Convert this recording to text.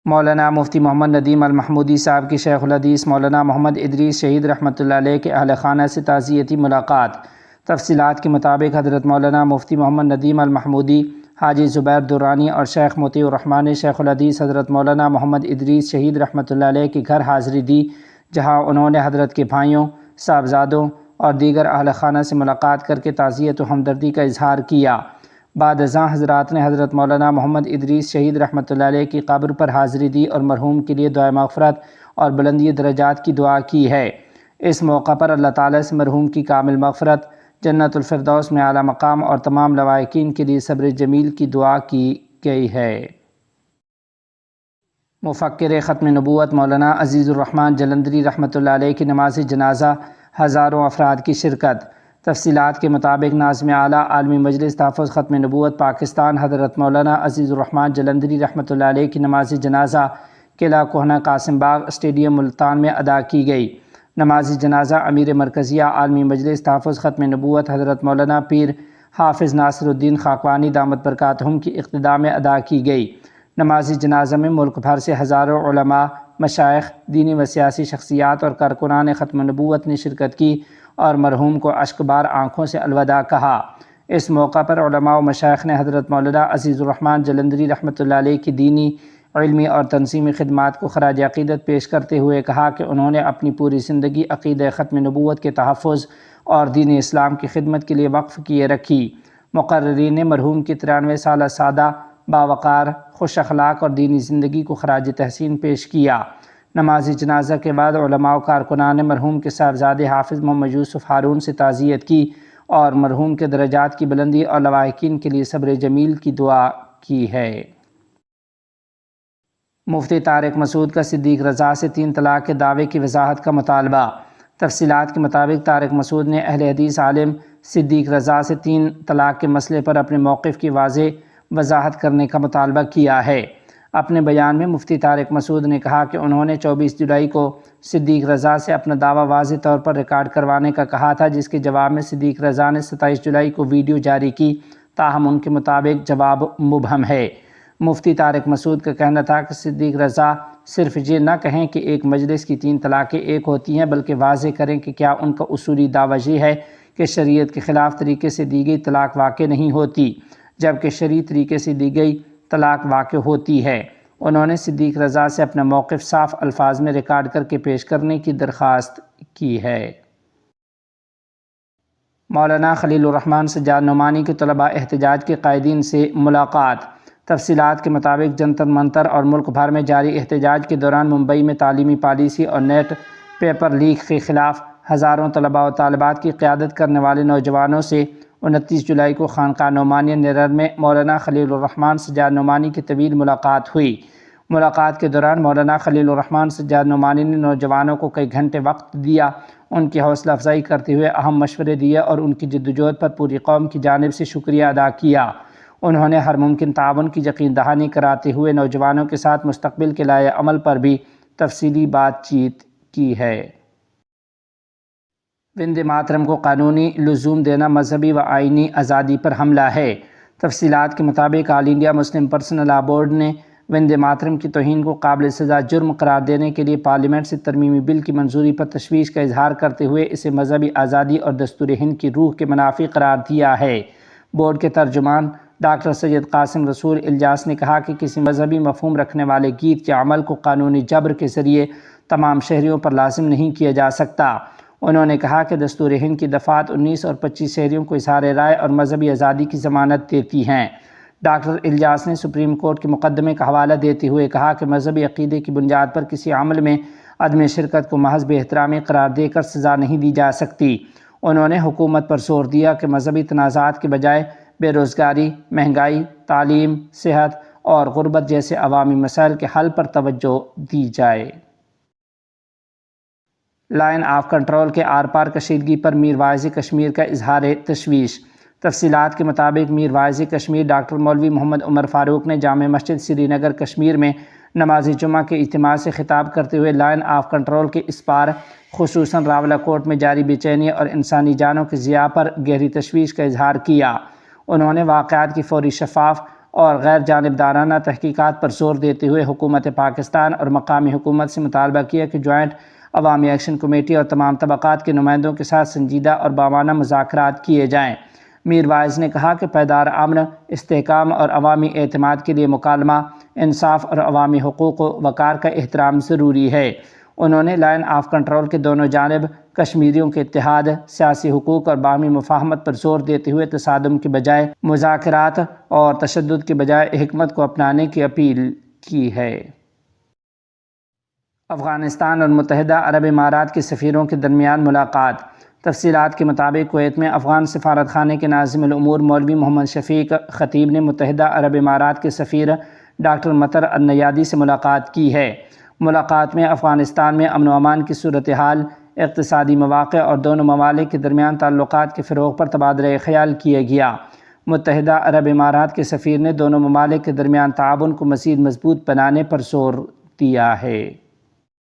مولانا مفتی محمد ندیم المحمودی صاحب کی شیخ الحدیث مولانا محمد ادریس شہید رحمۃ اللہ علیہ کے اہل خانہ سے تعزیتی ملاقات۔ تفصیلات کے مطابق حضرت مولانا مفتی محمد ندیم المحمودی، حاجی زبیر درانی اور شیخ مطیع الرحمن شیخ الحدیث حضرت مولانا محمد ادریس شہید رحمۃ اللہ علیہ کے گھر حاضری دی، جہاں انہوں نے حضرت کے بھائیوں، صاحبزادوں اور دیگر اہل خانہ سے ملاقات کر کے تعزیت و ہمدردی کا اظہار کیا۔ بعد ازاں حضرات نے حضرت مولانا محمد ادریس شہید رحمۃ اللہ علیہ کی قبر پر حاضری دی اور مرحوم کے لیے دعائے مغفرت اور بلندی درجات کی دعا کی ہے۔ اس موقع پر اللہ تعالیٰ سے مرحوم کی کامل مغفرت، جنت الفردوس میں اعلیٰ مقام اور تمام لوائقین کے لیے صبر جمیل کی دعا کی گئی ہے۔ مفکر ختم نبوت مولانا عزیز الرحمن جلندری رحمۃ اللہ علیہ کی نماز جنازہ، ہزاروں افراد کی شرکت۔ تفصیلات کے مطابق ناظم اعلیٰ عالمی مجلس تحفظ ختم نبوت پاکستان حضرت مولانا عزیز الرحمن جلندری رحمۃ اللہ علیہ کی نماز جنازہ قلعہ کوہنہ قاسم باغ اسٹیڈیم ملتان میں ادا کی گئی۔ نماز جنازہ امیر مرکزیہ عالمی مجلس تحفظ ختم نبوت حضرت مولانا پیر حافظ ناصر الدین خاقانی دامت برکاتہم کی اقتداء میں ادا کی گئی۔ نماز جنازہ میں ملک بھر سے ہزاروں علماء، مشائخ، دینی و سیاسی شخصیات اور کارکنان ختم نبوت نے شرکت کی اور مرحوم کو اشک بار آنکھوں سے الوداع کہا۔ اس موقع پر علماء و مشائخ نے حضرت مولانا عزیز الرحمن جلندری رحمۃ اللہ علیہ کی دینی، علمی اور تنظیمی خدمات کو خراج عقیدت پیش کرتے ہوئے کہا کہ انہوں نے اپنی پوری زندگی عقیدہ ختم نبوت کے تحفظ اور دین اسلام کی خدمت کے لیے وقف کیے رکھی۔ مقررین نے مرحوم کی 93 سالہ سادہ، باوقار، خوش اخلاق اور دینی زندگی کو خراج تحسین پیش کیا۔ نماز جنازہ کے بعد علماء و کارکنان نے مرحوم کے صاحبزادے حافظ محمد یوسف ہارون سے تعزیت کی اور مرحوم کے درجات کی بلندی اور لواحقین کے لیے صبر جمیل کی دعا کی ہے۔ مفتی طارق مسعود کا صدیق رضا سے 3 طلاق کے دعوے کی وضاحت کا مطالبہ۔ تفصیلات کے مطابق طارق مسعود نے اہل حدیث عالم صدیق رضا سے 3 طلاق کے مسئلے پر اپنے موقف کی واضح وضاحت کرنے کا مطالبہ کیا ہے۔ اپنے بیان میں مفتی طارق مسعود نے کہا کہ انہوں نے 24 جولائی کو صدیق رضا سے اپنا دعویٰ واضح طور پر ریکارڈ کروانے کا کہا تھا، جس کے جواب میں صدیق رضا نے 27 جولائی کو ویڈیو جاری کی، تاہم ان کے مطابق جواب مبہم ہے۔ مفتی طارق مسعود کا کہنا تھا کہ صدیق رضا صرف یہ نہ کہیں کہ ایک مجلس کی 3 طلاقیں ایک ہوتی ہیں، بلکہ واضح کریں کہ کیا ان کا اصولی دعویٰ یہ ہے کہ شریعت کے خلاف طریقے سے دی گئی طلاق واقع نہیں ہوتی، جبکہ شرعی طریقے سے دی گئی طلاق واقع ہوتی ہے۔ انہوں نے صدیق رضا سے اپنا موقف صاف الفاظ میں ریکارڈ کر کے پیش کرنے کی درخواست کی ہے۔ مولانا خلیل الرحمن سجاد نعمانی کے طلباء احتجاج کے قائدین سے ملاقات۔ تفصیلات کے مطابق جنتر منتر اور ملک بھر میں جاری احتجاج کے دوران ممبئی میں تعلیمی پالیسی اور نیٹ پیپر لیک کے خلاف ہزاروں طلباء و طالبات کی قیادت کرنے والے نوجوانوں سے 29 جولائی کو خانقاہ نعمانیہ نرر میں مولانا خلیل الرحمن سجاد نعمانی کی طویل ملاقات ہوئی۔ ملاقات کے دوران مولانا خلیل الرحمن سجاد نعمانی نے نوجوانوں کو کئی گھنٹے وقت دیا، ان کی حوصلہ افزائی کرتے ہوئے اہم مشورے دیے اور ان کی جدوجہد پر پوری قوم کی جانب سے شکریہ ادا کیا۔ انہوں نے ہر ممکن تعاون کی یقین دہانی کراتے ہوئے نوجوانوں کے ساتھ مستقبل کے لائحہ عمل پر بھی تفصیلی بات چیت کی ہے۔ وندے ماترم کو قانونی لزوم دینا مذہبی و آئینی آزادی پر حملہ ہے۔ تفصیلات کے مطابق all India Muslim personal law board نے وندے ماترم کی توہین کو قابل سزا جرم قرار دینے کے لیے پارلیمنٹ سے ترمیمی بل کی منظوری پر تشویش کا اظہار کرتے ہوئے اسے مذہبی آزادی اور دستور ہند کی روح کے منافی قرار دیا ہے۔ بورڈ کے ترجمان ڈاکٹر سید قاسم رسول الجاس نے کہا کہ کسی مذہبی مفہوم رکھنے والے گیت یا عمل کو قانونی جبر کے ذریعے تمام شہریوں پر لازم نہیں کیا جا سکتا۔ انہوں نے کہا کہ دستور ہند کی دفعات 19 اور 25 شہریوں کو اظہار رائے اور مذہبی آزادی کی ضمانت دیتی ہیں۔ ڈاکٹر الجاس نے سپریم کورٹ کے مقدمے کا حوالہ دیتے ہوئے کہا کہ مذہبی عقیدے کی بنیاد پر کسی عمل میں عدم شرکت کو محض بے احترامی قرار دے کر سزا نہیں دی جا سکتی۔ انہوں نے حکومت پر زور دیا کہ مذہبی تنازعات کے بجائے بے روزگاری، مہنگائی، تعلیم، صحت اور غربت جیسے عوامی مسائل کے حل پر توجہ دی جائے۔ لائن آف کنٹرول کے آر پار کشیدگی پر میر واعظ کشمیر کا اظہار تشویش۔ تفصیلات کے مطابق میر واعظ کشمیر ڈاکٹر مولوی محمد عمر فاروق نے جامع مسجد سری نگر کشمیر میں نماز جمعہ کے اجتماع سے خطاب کرتے ہوئے لائن آف کنٹرول کے اس پار خصوصاً راولاکوٹ میں جاری بے چینی اور انسانی جانوں کے ضیاع پر گہری تشویش کا اظہار کیا۔ انہوں نے واقعات کی فوری شفاف اور غیر جانبدارانہ تحقیقات پر زور دیتے ہوئے حکومت پاکستان اور مقامی حکومت سے مطالبہ کیا کہ جوائنٹ عوامی ایکشن کمیٹی اور تمام طبقات کے نمائندوں کے ساتھ سنجیدہ اور بامعنی مذاکرات کیے جائیں۔ میر واعظ نے کہا کہ پائیدار امن، استحکام اور عوامی اعتماد کے لیے مکالمہ، انصاف اور عوامی حقوق و وقار کا احترام ضروری ہے۔ انہوں نے لائن آف کنٹرول کے دونوں جانب کشمیریوں کے اتحاد، سیاسی حقوق اور باہمی مفاہمت پر زور دیتے ہوئے تصادم کے بجائے مذاکرات اور تشدد کے بجائے حکمت کو اپنانے کی اپیل کی ہے۔ افغانستان اور متحدہ عرب امارات کے سفیروں کے درمیان ملاقات۔ تفصیلات کے مطابق کویت میں افغان سفارت خانے کے ناظم الامور مولوی محمد شفیق خطیب نے متحدہ عرب امارات کے سفیر ڈاکٹر مطر النیادی سے ملاقات کی ہے۔ ملاقات میں افغانستان میں امن و امان کی صورتحال، اقتصادی مواقع اور دونوں ممالک کے درمیان تعلقات کے فروغ پر تبادلہ خیال کیا گیا۔ متحدہ عرب امارات کے سفیر نے دونوں ممالک کے درمیان تعاون کو مزید مضبوط بنانے پر زور دیا ہے۔